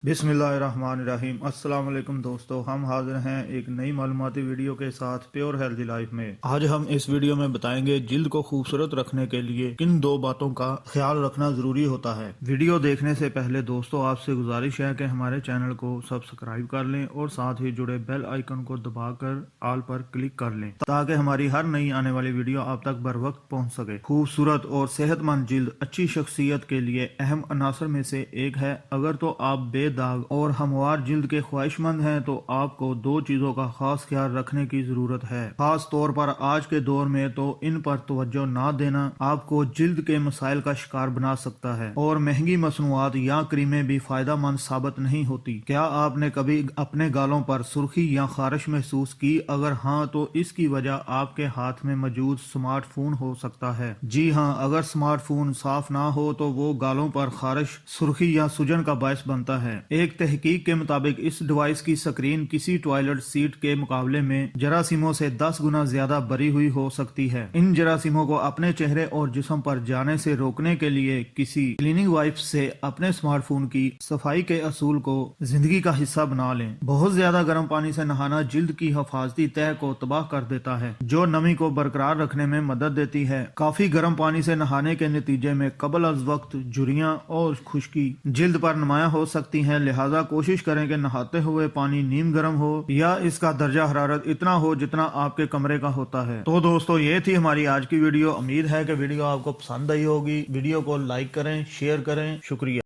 बिस्मिल्लाहिर्रहमानिर्रहीम। अस्सलाम वालेकुम दोस्तों, हम हाजिर हैं एक नई मालूमाती वीडियो के साथ प्योर हेल्दी लाइफ में। आज हम इस वीडियो में बताएंगे जिल्द को खूबसूरत रखने के लिए किन दो बातों का ख्याल रखना जरूरी होता है। वीडियो देखने से पहले दोस्तों आपसे गुजारिश है कि हमारे चैनल को सब्सक्राइब कर लें और साथ ही जुड़े बेल आइकन को दबाकर ऑल पर क्लिक कर लें ताकि हमारी हर नई आने वाली वीडियो आप तक बर वक्त पहुँच सके। खूबसूरत और सेहतमंद जिल्द अच्छी शख्सियत के लिए अहम अनासर में से एक है। अगर तो आप दाग और हमवार जिल्द के ख्वाहिशमंद हैं तो आपको दो चीजों का खास ख्याल रखने की जरूरत है। खास तौर पर आज के दौर में तो इन पर तवज्जो ना देना आपको जिल्द के मसाइल का शिकार बना सकता है और महंगी मसनूआत या क्रीमें भी फायदा मंद साबित नहीं होती। क्या आपने कभी अपने गालों पर सुर्खी या खारिश महसूस की? अगर हाँ तो इसकी वजह आपके हाथ में मौजूद स्मार्टफोन हो सकता है। जी हाँ, अगर स्मार्टफोन साफ ना हो तो वो गालों पर खारिश, सुर्खी या सूजन का बायस बनता है। एक तहकीक के मुताबिक इस डिवाइस की स्क्रीन किसी टॉयलेट सीट के मुकाबले में जरासीमों से 10 गुना ज्यादा बरी हुई हो सकती है। इन जरासीमों को अपने चेहरे और जिस्म पर जाने से रोकने के लिए किसी क्लीनिंग वाइप्स से अपने स्मार्टफोन की सफाई के असूल को जिंदगी का हिस्सा बना लें। बहुत ज्यादा गर्म पानी से नहाना जिल्द की हिफाजती तह को तबाह कर देता है जो नमी को बरकरार रखने में मदद देती है। काफी गर्म पानी से नहाने के नतीजे में कबल अज वक्त झुर्रियां और खुश्की जिल्द पर नुमाया हो सकती है। लिहाजा कोशिश करें कि नहाते हुए पानी नीम गर्म हो या इसका दर्जा हरारत इतना हो जितना आपके कमरे का होता है। तो दोस्तों ये थी हमारी आज की वीडियो। उम्मीद है कि वीडियो आपको पसंद आई होगी। वीडियो को लाइक करें, शेयर करें। शुक्रिया।